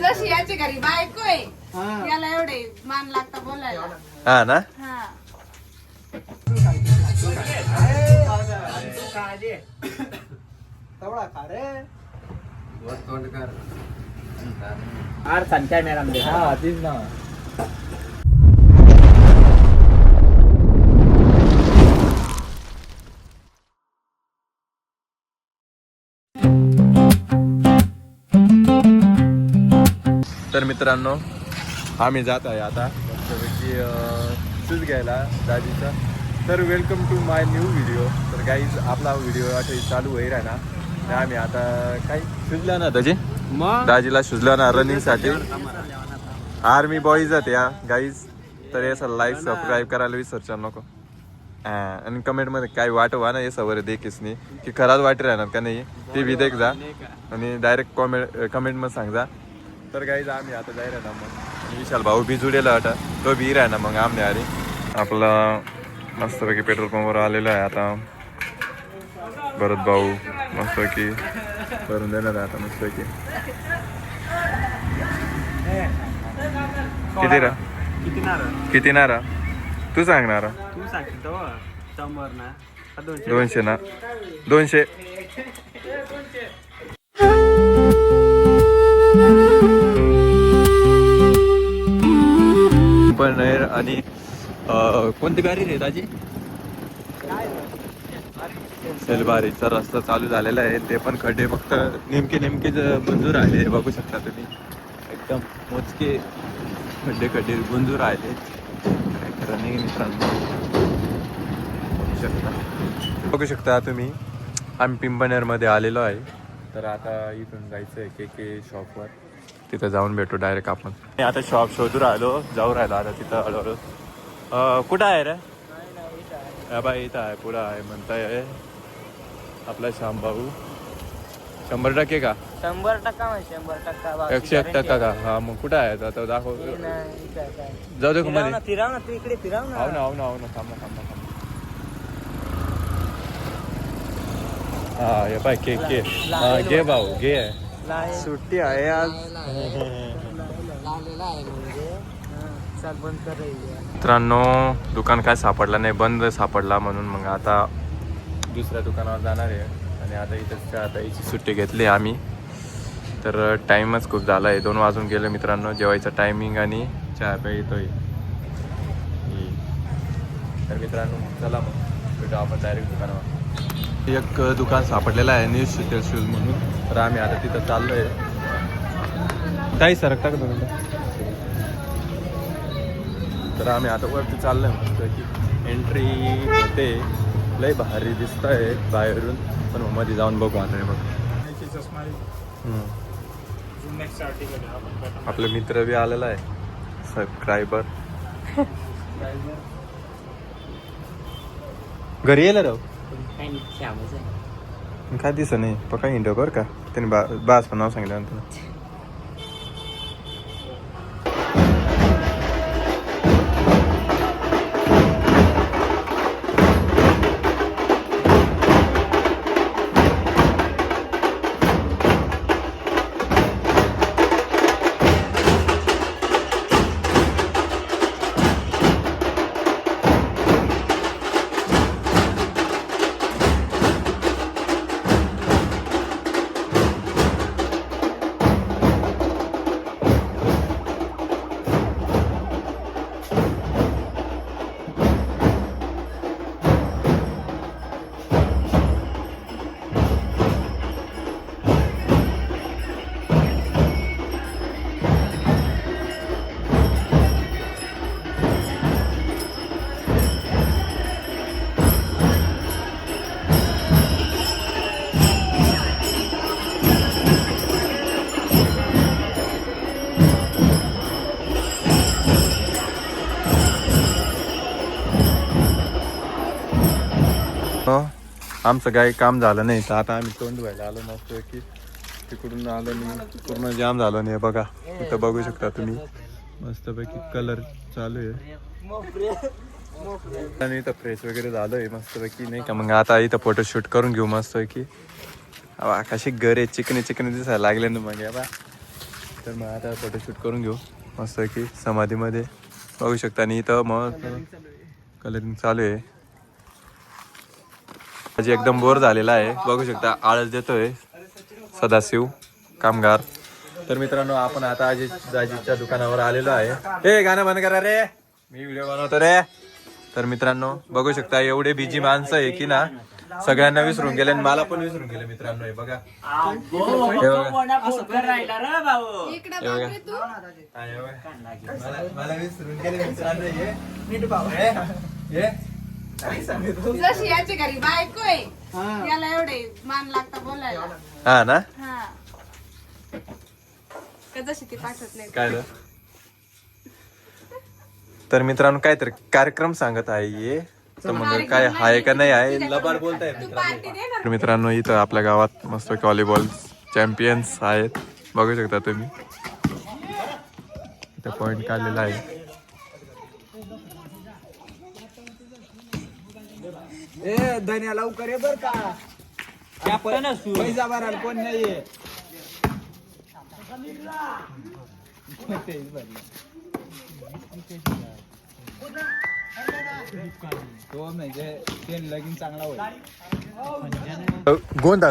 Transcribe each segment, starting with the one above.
जशी याची घरी बायको आहे याला एवढे मान लागता बोलायला. हा ना. कॅमेरा मध्ये हा तीच ना. तर मित्रांनो आम्ही जात आहे आता मस्तपैकी शूज घ्यायला दाजीचा. तर welcome to my new video. तर गाईज आपला व्हिडिओ आता चालू होईल आहे ना. आम्ही आता काही शूजला ना दाजी दाजीला शूजला ना रनिंगसाठी. आर्मी बॉईज आहेत या गाईज. तर हे सर लाईक सबस्क्राईब करायला विसरचा नको. आणि कमेंटमध्ये काय वाटवा ना हे सवरे देखीच नाही की खराच वाटी राहणार का नाही ते बी देख जा आणि डायरेक्ट कमेंटमध्ये सांगा. तर गाईज आम्ही आता जाय ना मग विशाल भाऊ बी जुडेला होता तो बी राह ना मग आमने आली. आपला मस्तपैकी पेट्रोल पंपवर आलेला आहे आता. भरत भाऊ मस्तपैकी करून देणार आहे आता मस्तपैकी. किती नारा तू सांगणार. 200 ना 200. पण आणि कोणती गाडी रे दाजी. सेलबारीचा रस्ता चालू झालेला आहे. ते पण खड्डे फक्त नेमकेच मंजूर राहिले बघू शकता तुम्ही. एकदम मोजके खड्डे मंजूर राहिले. रनिंग मित्रांनो बघू शकता तुम्ही. आम्ही पिंपनेरमध्ये आलेलो आहे. तर आता इथून जायचं आहे के शॉपवर. तिथं जाऊन भेटू डायरेक्ट आपण. आता शॉप शोधू राहिलो जाऊ राहिलो आता तिथं हळूहळू. कुठं आहे रे बाई. इथं आहे पुढं आहे म्हणताय आपला श्याम भाऊ. 100% का 100% 101% का. हा मग कुठं आहे आता दाखव. जाऊ दे मध्ये फिराव ना तू इकडे फिराव ना. हो ना थांबा. हा हे पाय के घे भाऊ घे. सुट्टी आहे आज. मित्रांनो दुकान काय सापडला नाही बंद सापडला म्हणून मग आता दुसऱ्या दुकानावर जाणार आहे. आणि आता इथंच आता याची सुट्टी घेतली आम्ही. तर टाईमच खूप झाला आहे 2 वाजून गेले मित्रांनो. जेवायचं टायमिंग आणि चहा प्या येतोय. तर मित्रांनो चला मग भेटू आपण डायरेक्ट दुकानावर. एक दुकान सापडलेलं आहे न्यू शिटेल शूज म्हणून. तर आम्ही आता तिथं चाललो आहे. काही सरकता का तुम्ही. तर आम्ही आता वरती चाललोय मस्त की एंट्री होते. लय भारी दिसत आहे बाहेरून पण मध्ये जाऊन बघू आता. बघ आपला मित्र बी आलेला आहे सबस्क्रायबर. घरी येईल राव काय दिसत नाही पक्का हिंडो बरं का. त्याने बास पण नाव सांगितलं नंतर. आमचं काही काम झालं नाही तर आता आम्ही तोंड धुवायला आलो मस्त की. तिकडून आलो नाही पूर्ण जाम झालो नाही. बघा इथं बघू शकता तुम्ही मस्तपैकी कलर चालू आहे. आणि इथं फ्रेश वगैरे झालोय मस्तपैकी नाही का. मग आता इथं फोटोशूट करून घेऊ मस्तपैकी. कशी घर आहे चिकनी चिकनी दिसायला लागले ना मग बा. तर मग आता फोटोशूट करून घेऊ मस्त की समाधीमध्ये बघू शकता. आणि इथं मग कलरिंग चालू आहे. माझी एकदम बोर झालेला आहे बघू शकता. आळस देतोय सदाशिव कामगार. तर मित्रांनो आपण आता दाजीच्या दुकानावर आलेलो आहे. हे गाणं बंद करा रे, मी व्हिडिओ बनवतो रे. तर मित्रांनो बघू शकता एवढे बिजी माणसं आहे की ना सगळ्यांना विसरून गेले आणि मला पण विसरून गेले. मित्रांनो हे बघा, मला विसरून गेले मित्रांनो. जशी याची घरी बायको आहे याला एवढे मान लागता बोलायला. हा ना हा का जशी ती पाठवत नाही. काय झालं? तर मित्रांनो काहीतरी कार्यक्रम सांगत आहे ये. तर मग काय आहे का नाही आहे लबाड बोलताय मित्रांनो. तर मित्रांनो इथं आपल्या गावात मस्त व्हॉलीबॉल चॅम्पियन्स आहेत बघू शकता तुम्ही. इथं पॉइंट काढलेला आहे. धन्या लवकर ये बर का, पैसा भरायला कोण नाहीये. तो म्हणजे ते लगीन चांगला होईल.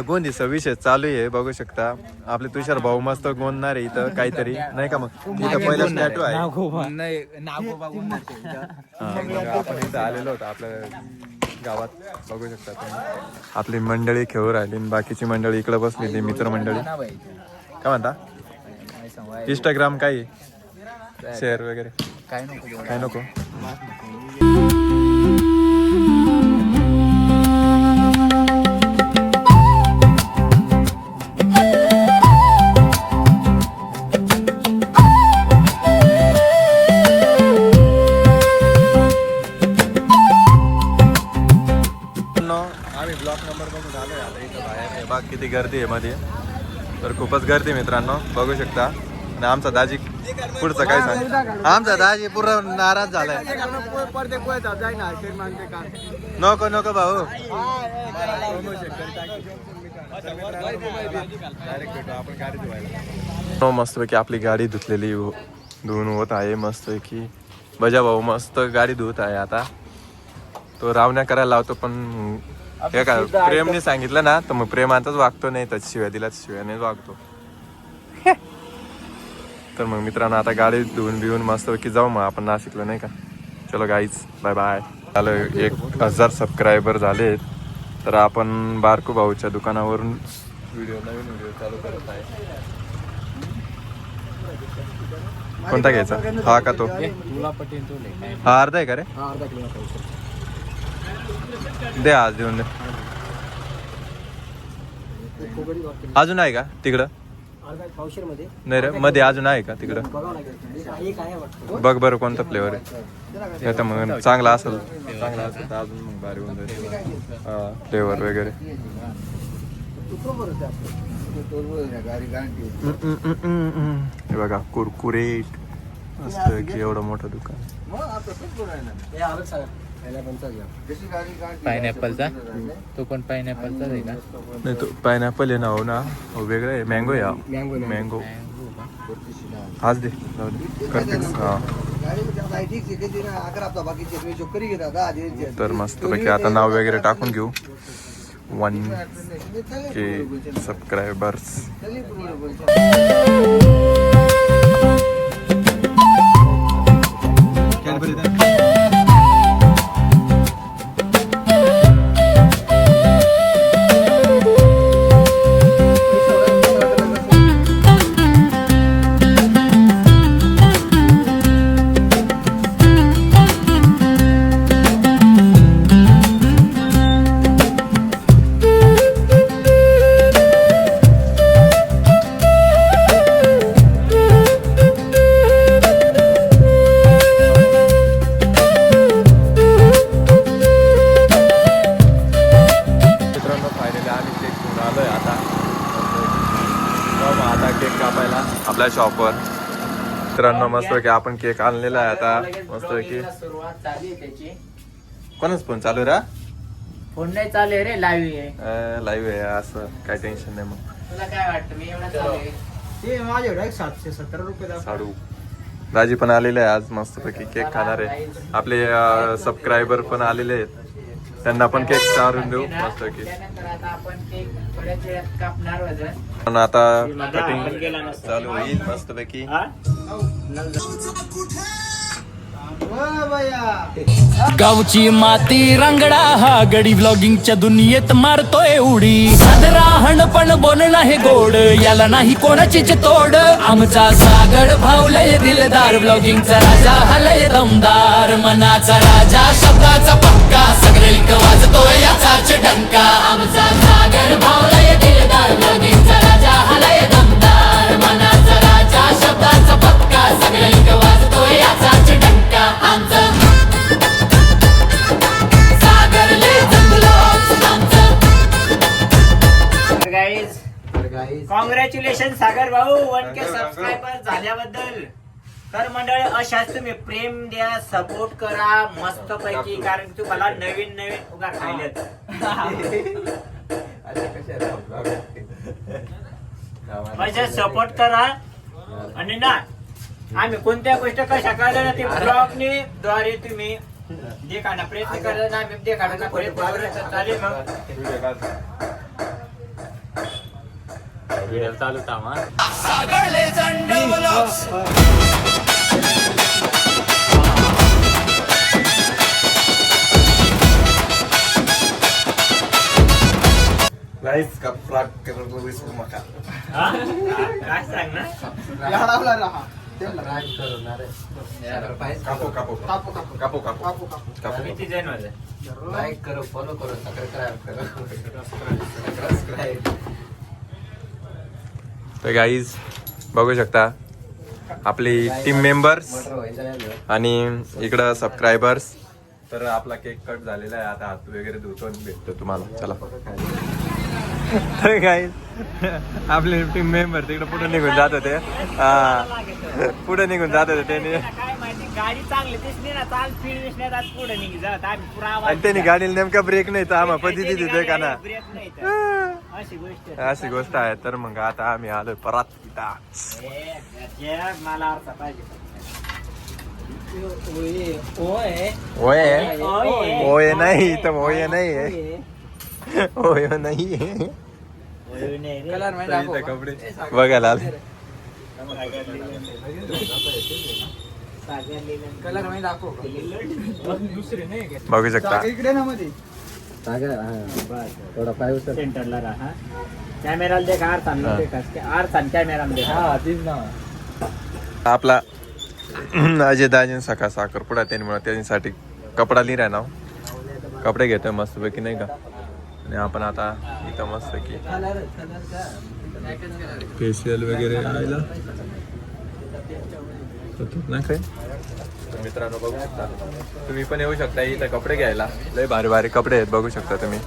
गोंधीचा विषय चालू आहे बघू शकता. आपले तुषार भाऊ मस्त गोंधणार आहे इथं काहीतरी नाही का. मग इथं पहिला टॅटू आहे. नाही नागोबा आपण इथं आलेलो होतो आपल्या गावात बघू शकता तुम्ही. आपली मंडळी खेळू राहिली आणि बाकीची मंडळी इकडे बसलेली मित्रमंडळी. काय म्हणता इंस्टाग्राम काय शेअर वगैरे काय नको काय नको. आम्ही ब्लॉक नंबर बघून आलोय आता इथं बाहेर. बघ किती गर्दी आहे मध्ये. तर खूपच गर्दी मित्रांनो बघू शकता. आणि आमचा दाजी पुढचं काय सांग. आमचा दाजी पूर्ण नाराज झालाय. नको नको भाऊ मस्तपैकी आपली गाडी धुतलेली धुवून होत आहे. मस्तपैकी बजा भाऊ मस्त गाडी धुवत आहे आता. तो रावण्या करायला लावतो पण हे काय प्रेमने सांगितलं ना तर मग प्रेमातच वागतो. नाही तर शिव्या दिला शिव्यानेच वागतो. तर मग मित्रांनो आता गाडी धुवून बिवून मस्तपैकी जाऊ मग आपण नाशिकला नाही का. चलो गाईज बाय बाय. झालं 1000 सबस्क्रायबर झालेत. तर आपण बारकू भाऊच्या दुकानावरून नवीन व्हिडिओ चालू करत आहे. कोणता घ्यायचा हा का तो हा अर्धा आहे का रे. दे आज देऊन दे. अजून आहे का तिकडं. नाही रे मध्ये अजून आहे का तिकडं. बघ बरं कोणता फ्लेवर आहे. आता मग चांगला असेल तर अजून मग भारी होऊन जाईल फ्लेवर वगैरे. हे बघा कुरकुरेट असतं की एवढं मोठं दुकान. पायनॅपलचा तो पण पायनॅपलचाच आहे का. नाही तो पायनॅपल आहे ना. हो ना हो वेगळं आहे. मँगो या मँगो हाच दे करते. हा तर मस्तपैकी आता नाव वगैरे टाकून घेऊ. 1K subscribers. आपल्या शॉपवर. मित्रांनो मस्तपैकी आपण केक आणलेला आहे आता मस्तपैकी. कोणाच फोन चालू रा फोन नाही चालू आहे रे, लाईव्ह आहे. लाईव्ह आहे असं काय टेन्शन नाही मग. तुला काय वाटतं मी एवढं चालू आहे? ते माझ्याकडे 717 रुपये दाखव. साडू दाजी पण आलेले आहे आज मस्तपैकी केक खाणार आहे. आपले सबस्क्रायबर पण आलेले आहेत, त्यांना पण केक चारून देऊ मस्तपैकी. त्यानंतर आता आपण केक थोड्याच वेळात कापणार वजन. पण आता कटिंग चालू होईल मस्तपैकी. गावची माती रंगडा हा गडी व्लॉगिंगच्या दुनियेत मारतोय उडी. साधराहण पण बोलणं हे गोड, याला नाही कोणाचीच तोड. आमचा सागड भावलय दिलदार, व्लॉगिंगचा राजा हलय दमदार. मनाचा राजा शब्दाचा पक्का, सगळे वाजतोय याचाच डंका. आमचा सागड भावलय दिलदार, व्लॉगिंगचा राजा हलय दमदार. मनाचा राजा शब्दाचा पक्का, सगळे वाजतोय याचाच डंका. आमचा कॉंग्रॅच्युलेशन सागर भाऊ 1K सबस्क्रायबर झाल्याबद्दल. तर मंडळी अशाच तुम्ही प्रेम द्या, सपोर्ट करा मस्त पैकी, कारण तुम्हाला नवीन नवीन उगा खायलेत. म्हणजे सपोर्ट करा. आणि ना आम्ही कोणत्या गोष्ट कशा करायला ते ब्लॉगने द्वारे तुम्ही देखाना प्रयत्न करा ना, आम्ही देखाना प्रयत्न करत चालेल. मग व्हिडिओ चालू थांबा. गाईस कपडा कलर विसरू नका. काय सांग ना. याडावला राहा. कापो कापो कापो कापो कापो कापो. किती जण होते? लाईक करो, फॉलो करो, सबस्क्राइब करो. तर गाईज बघू शकता आपली टीम मेंबर्स आणि इकडं सबस्क्रायबर्स. तर आपला केक कट झालेला आहे, आता हात वगैरे धुतो आणि भेटतो तुम्हाला. चला. तर गाईज आपले टीम मेंबर तिकडे पुढे निघून जात होते. पुढे निघून जात होते त्यांनी, काय माहिती गाडी चांगली दिसली ना, चाल स्पीड दिसण्यात आज पुढे निघी जात आम्ही पुरा आवाज. आणि त्यांनी गाडीला नेमका ब्रेक नाही तर आम्हाला पद्धती देतोय का ना. ब्रेक नाही तर. अशी गोष्ट अशी गोष्ट आहे. तर मग आता आम्ही आलोय परत इथं. मला अर्थ पाहिजे. ओय ओय नाही तर ओय नाही आहे. ओय नाही आहे. तर इथं कपडे बघायला आले. कलर मध्ये दाखव. बघू शकता. इकडे ना मध्ये सेंटरला राहा. कॅमेराला देख, आरसान कॅमेरा आपला अजय दाजीन सकाळ साखरपुडा त्यांनी त्यांच्यासाठी कपडा लिहिला ना, कपडे घेतोय मस्त पैकी नाही का. आणि आपण आता इथं मस्त की फेशियल वगैरे आयला ना काय. तर मित्रांनो बघू शकता, तुम्ही पण येऊ शकता इथं कपडे घ्यायला. लय भारी भारी कपडे आहेत बघू शकता तुम्ही.